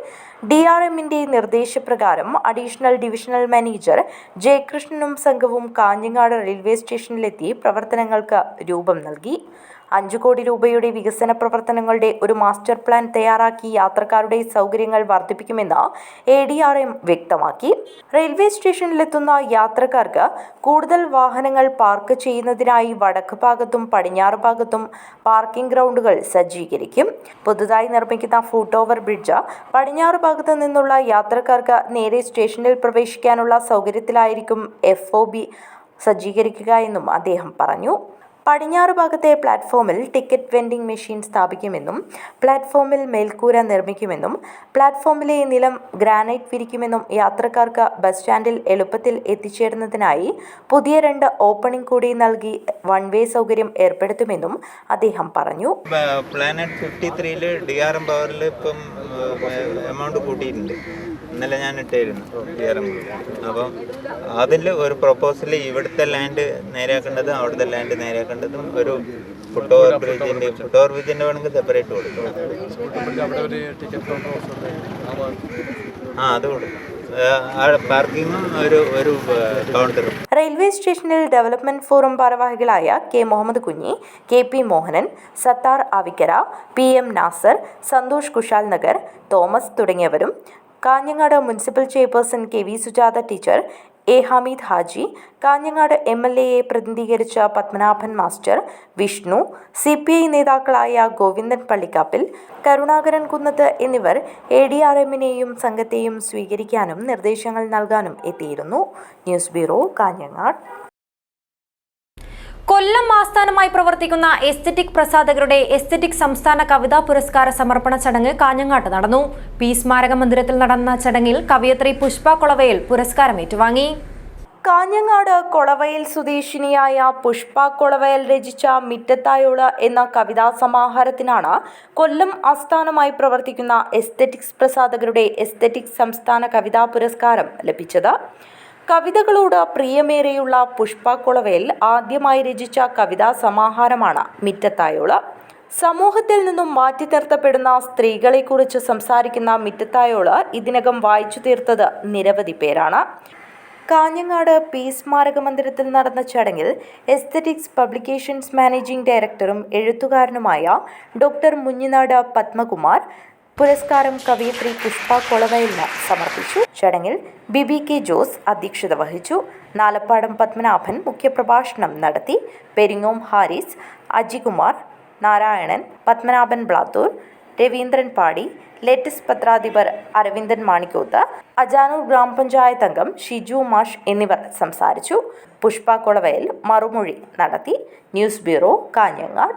DRMന്റെ നിർദ്ദേശപ്രകാരം അഡീഷണൽ ഡിവിഷണൽ മാനേജർ ജയകൃഷ്ണനും സംഘവും കാഞ്ഞങ്ങാട് റെയിൽവേ സ്റ്റേഷനിലെത്തി പ്രവർത്തനങ്ങൾക്ക് രൂപം നൽകി. 5 കോടി രൂപയുടെ വികസന പ്രവർത്തനങ്ങളുടെ ഒരു മാസ്റ്റർ പ്ലാൻ തയ്യാറാക്കി യാത്രക്കാരുടെ സൗകര്യങ്ങൾ വർദ്ധിപ്പിക്കുമെന്ന് ADRM വ്യക്തമാക്കി. റെയിൽവേ സ്റ്റേഷനിലെത്തുന്ന യാത്രക്കാർക്ക് കൂടുതൽ വാഹനങ്ങൾ പാർക്ക് ചെയ്യുന്നതിനായി വടക്ക് ഭാഗത്തും പടിഞ്ഞാറ് ഭാഗത്തും പാർക്കിംഗ് ഗ്രൗണ്ടുകൾ സജ്ജീകരിക്കും. പുതുതായി നിർമ്മിക്കുന്ന ഫുട് ഓവർ ബ്രിഡ്ജ് പടിഞ്ഞാറ് ഭാഗത്തു നിന്നുള്ള യാത്രക്കാർക്ക് നേരെ സ്റ്റേഷനിൽ പ്രവേശിക്കാനുള്ള സൗകര്യത്തിലായിരിക്കും FOB സജ്ജീകരിക്കുക എന്നും അദ്ദേഹം പറഞ്ഞു. പടിഞ്ഞാറ് ഭാഗത്തെ പ്ലാറ്റ്ഫോമിൽ ടിക്കറ്റ് വെൻഡിംഗ് മെഷീൻ സ്ഥാപിക്കുമെന്നും പ്ലാറ്റ്ഫോമിൽ മേൽക്കൂര നിർമ്മിക്കുമെന്നും പ്ലാറ്റ്ഫോമിലെ നിലം ഗ്രാനൈറ്റ് വിരിക്കുമെന്നും യാത്രക്കാർക്ക് ബസ് സ്റ്റാൻഡിൽ എളുപ്പത്തിൽ എത്തിച്ചേരുന്നതിനായി പുതിയ 2 ഓപ്പണിംഗ് കൂടി നൽകി വൺ വേ സൗകര്യം ഏർപ്പെടുത്തുമെന്നും അദ്ദേഹം പറഞ്ഞു. പ്ലാനറ്റ് 53-ൽ DRM പവറിൽ ഇപ്പം എമൗണ്ട് കൂട്ടിയിട്ടുണ്ട്. ഇന്നലെ ഞാൻ ഇട്ടായിരുന്നു DRM. അപ്പം അതിൽ ഒരു പ്രൊപ്പോസൽ ഇവിടുത്തെ ലാൻഡ് നേരെയാക്കേണ്ടതും അവിടുത്തെ ലാൻഡ് നേരെയാക്കേണ്ടതും ഒരു ഫുട് ഓവർ ബ്രിഡ്ജിൻ്റെ വേണമെങ്കിൽ സെപ്പറേറ്റ് കൊടുക്കും. അത് കൊടുക്കും. പാർക്കിങ്ങും ഒരു കൗണ്ടറും. റെയിൽവേ സ്റ്റേഷനിൽ ഡെവലപ്മെന്റ് ഫോറം ഭാരവാഹികളായ K Muhammad Kunhi, KP Mohanan, Sathar Avikkara, PM Nasar, Santhosh Kushal Nagar, Thomas തുടങ്ങിയവരും Kanhangad municipal chairperson KV Sujatha teacher, A Hameed Haji, Kanhangad MLAയെ പ്രതിനിധീകരിച്ച പത്മനാഭൻ മാസ്റ്റർ, വിഷ്ണു, CPI നേതാക്കളായ ഗോവിന്ദൻ പള്ളിക്കാപ്പിൽ, കരുണാകരൻ കുന്നത്ത് എന്നിവർ ADRMനെയും സംഘത്തെയും സ്വീകരിക്കാനും നിർദ്ദേശങ്ങൾ നൽകാനും എത്തിയിരുന്നു. News bureau, Kanhangad. കൊല്ലം ആസ്ഥാനമായി പ്രവർത്തിക്കുന്ന എസ്തെറ്റിക് പ്രസാധകരുടെ എസ്തെറ്റിക് സംസ്ഥാന കവിതാ പുരസ്കാര സമർപ്പണ ചടങ്ങ് കാഞ്ഞങ്ങാട്ട് നടന്നു. പി സ്മാരക മന്ദിരത്തിൽ നടന്ന ചടങ്ങിൽ കവയിത്രി പുഷ്പ കൊളവയിൽ പുരസ്കാരം ഏറ്റുവാങ്ങി. കാഞ്ഞങ്ങാട് കൊളവയൽ സ്വദേശിനിയായ പുഷ്പ കൊളവയൽ രചിച്ച മിറ്റത്തായോള എന്ന കവിതാ സമാഹാരത്തിനാണ് കൊല്ലം ആസ്ഥാനമായി പ്രവർത്തിക്കുന്ന എസ്തെറ്റിക്സ് പ്രസാധകരുടെ എസ്തെറ്റിക് സംസ്ഥാന കവിതാ പുരസ്കാരം ലഭിച്ചത്. കവിതകളോട് പ്രിയമേറെയുള്ള പുഷ്പ കൊളവയൽ ആദ്യമായി രചിച്ച കവിതാ സമാഹാരമാണ് മിറ്റത്തായോള. സമൂഹത്തിൽ നിന്നും മാറ്റി നിർത്തപ്പെടുന്ന സ്ത്രീകളെക്കുറിച്ച് സംസാരിക്കുന്ന മിറ്റത്തായോള ഇതിനകം വായിച്ചു തീർത്തത് നിരവധി പേരാണ്. കാഞ്ഞങ്ങാട് പി സ്മാരക മന്ദിരത്തിൽ നടന്ന ചടങ്ങിൽ എസ്തെറ്റിക്സ് പബ്ലിക്കേഷൻസ് മാനേജിംഗ് ഡയറക്ടറും എഴുത്തുകാരനുമായ ഡോക്ടർ മുഞ്ഞിനാട് പത്മകുമാർ പുരസ്കാരം കവയിത്രി പുഷ്പ കൊളവയലിന് സമർപ്പിച്ചു. ചടങ്ങിൽ BBK ജോസ് അധ്യക്ഷത വഹിച്ചു. നാലപ്പാടം പത്മനാഭൻ മുഖ്യപ്രഭാഷണം നടത്തി. പെരിങ്ങോം ഹാരിസ്, അജികുമാർ, നാരായണൻ, പത്മനാഭൻ ബ്ലാത്തൂർ, രവീന്ദ്രൻ പാടി, ലേറ്റസ്റ്റ് പത്രാധിപർ അരവിന്ദൻ മാണിക്കോത്ത്, അജാനൂർ ഗ്രാമപഞ്ചായത്ത് അംഗം ഷിജു മാഷ് എന്നിവർ സംസാരിച്ചു. പുഷ്പ കൊളവയൽ മറുമൊഴി നടത്തി. News bureau, Kanhangad.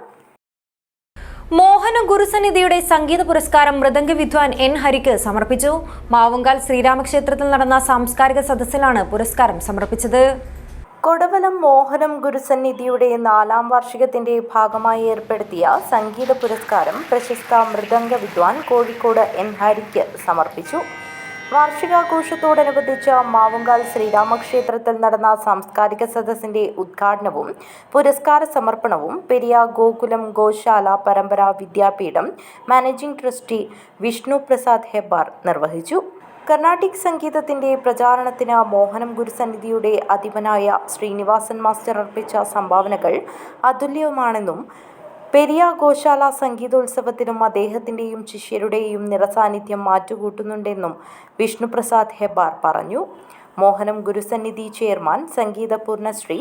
മോഹന ഗുരുസന്നിധിയുടെ സംഗീത പുരസ്കാരം മൃദംഗ വിദ്വാൻ എൻ ഹരിക്ക് സമർപ്പിച്ചു. മാവുങ്കാൽ ശ്രീരാമക്ഷേത്രത്തിൽ നടന്ന സാംസ്കാരിക സദസ്സിലാണ് പുരസ്കാരം സമർപ്പിച്ചത്. കൊടവലം മോഹനം ഗുരുസന്നിധിയുടെ 4ാം വാർഷികത്തിന്റെ ഭാഗമായി ഏർപ്പെടുത്തിയ സംഗീത പുരസ്കാരം പ്രശസ്ത മൃദംഗ വിദ്വാൻ കോഴിക്കോട് എൻ ഹരിക്ക് സമർപ്പിച്ചു. വാർഷികാഘോഷത്തോടനുബന്ധിച്ച് മാവുങ്കാൽ ശ്രീരാമക്ഷേത്രത്തിൽ നടന്ന സാംസ്കാരിക സദസ്സിന്റെ ഉദ്ഘാടനവും പുരസ്കാര സമർപ്പണവും പെരിയ ഗോകുലം ഗോശാല പരമ്പര വിദ്യാപീഠം മാനേജിംഗ് ട്രസ്റ്റി വിഷ്ണു പ്രസാദ് ഹെബ്ബാർ നിർവഹിച്ചു. കർണാട്ടിക് സംഗീതത്തിന്റെ പ്രചാരണത്തിന് മോഹനം ഗുരുസന്നിധിയുടെ അധിപനായ ശ്രീനിവാസൻ മാസ്റ്റർ അർപ്പിച്ച സംഭാവനകൾ അതുല്യമാണെന്നും പെരിയ ഗോശാല സംഗീതോത്സവത്തിനും അദ്ദേഹത്തിൻ്റെയും ശിഷ്യരുടെയും നിറസാന്നിധ്യം മാറ്റുകൂട്ടുന്നുണ്ടെന്നും വിഷ്ണുപ്രസാദ് ഹെബ്ബാർ പറഞ്ഞു. മോഹനം ഗുരുസന്നിധി ചെയർമാൻ സംഗീത പൂർണ്ണശ്രീ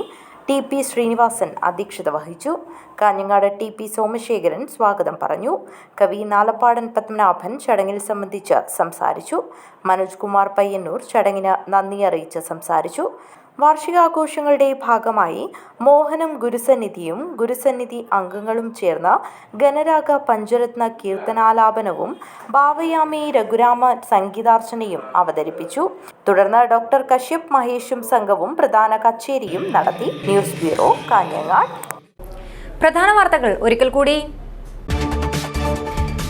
ടി.പി. ശ്രീനിവാസൻ അധ്യക്ഷത വഹിച്ചു. കാഞ്ഞങ്ങാട് ടി.പി. സോമശേഖരൻ സ്വാഗതം പറഞ്ഞു. കവി നാലപ്പാടൻ പത്മനാഭൻ ചടങ്ങിൽ സംബന്ധിച്ച് സംസാരിച്ചു. മനോജ് കുമാർ പയ്യന്നൂർ ചടങ്ങിന് നന്ദി അറിയിച്ച് സംസാരിച്ചു. വാർഷികാഘോഷങ്ങളുടെ ഭാഗമായി മോഹനം ഗുരുസന്നിധിയും ഗുരുസന്നിധി അംഗങ്ങളും ചേർന്ന് ഗണരാഗ പഞ്ചരത്ന കീർത്തനാലാപനവും ഭാവയാമി രഘുരാമ സംഗീതാർച്ചനയും അവതരിപ്പിച്ചു. തുടർന്ന് ഡോക്ടർ കശ്യപ് മഹേഷും സംഘവും പ്രധാന കച്ചേരിയും നടത്തി. News bureau, Kanhangad. പ്രധാന വാർത്തകൾ ഒരിക്കൽ കൂടി.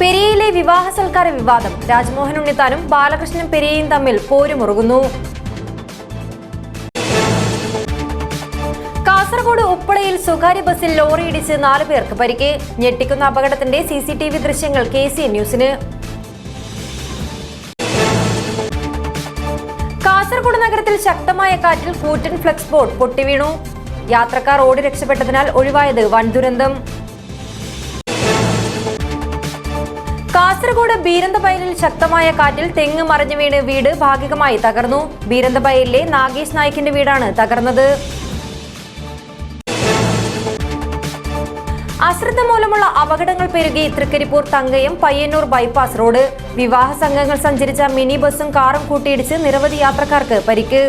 പെരിയയിലെ വിവാഹ സൽക്കാര വിവാദം. രാജ്മോഹൻ ഉണ്ണിത്താനും ബാലകൃഷ്ണൻ പെരിയയും തമ്മിൽ പോരുമുറുകുന്നു. കാസർഗോഡ് ഉപ്പളയിൽ സ്വകാര്യ ബസ്സിൽ ലോറിയിടിച്ച് 4 പേർക്ക് പരിക്ക്. ഞെട്ടിക്കുന്ന അപകടത്തിന്റെ CCTV ദൃശ്യങ്ങൾ KCN ന്യൂസിന്. കാസർഗോഡ് നഗരത്തിൽ ശക്തമായ കാറ്റിൽ കൂറ്റൻ ഫ്ലെക്സ് ബോർഡ് പൊട്ടിവീണു. യാത്രക്കാർ ഓടി രക്ഷപ്പെട്ടതിനാൽ ഒഴിവായത് വൻ ദുരന്തം. കാസർഗോഡ് ബീരന്തബയലിൽ ശക്തമായ കാറ്റിൽ തെങ്ങ് മറിഞ്ഞു വീണ് വീട് ഭാഗികമായി തകർന്നു. ബീരന്തബയലിലെ നാഗേഷ് നായിക്കിന്റെ വീടാണ് തകർന്നത്. അശ്രദ്ധ മൂലമുള്ള അപകടങ്ങൾ പെരുകി തൃക്കരിപ്പൂർ തങ്കയം പയ്യന്നൂർ ബൈപ്പാസ് റോഡ്. വിവാഹ സംഘങ്ങൾ സഞ്ചരിച്ച മിനി ബസും കാറും കൂട്ടിയിടിച്ച് നിരവധി യാത്രക്കാർക്ക് പരിക്ക്.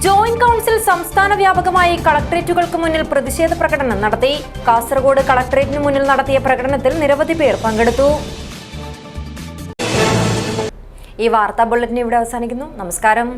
ജോയിന്റ് കൗൺസിൽ സംസ്ഥാന വ്യാപകമായി കളക്ടറേറ്റുകൾക്ക് മുന്നിൽ പ്രതിഷേധ പ്രകടനം നടത്തി. കാസർഗോഡ് കളക്ടറേറ്റിന് മുന്നിൽ നടത്തിയ പ്രകടനത്തിൽ നിരവധി പേർ പങ്കെടുത്തു. ഈ വാർത്താ ബുള്ളറ്റിൻ ഇവിടെ അവസാനിക്കുന്നു. നമസ്കാരം.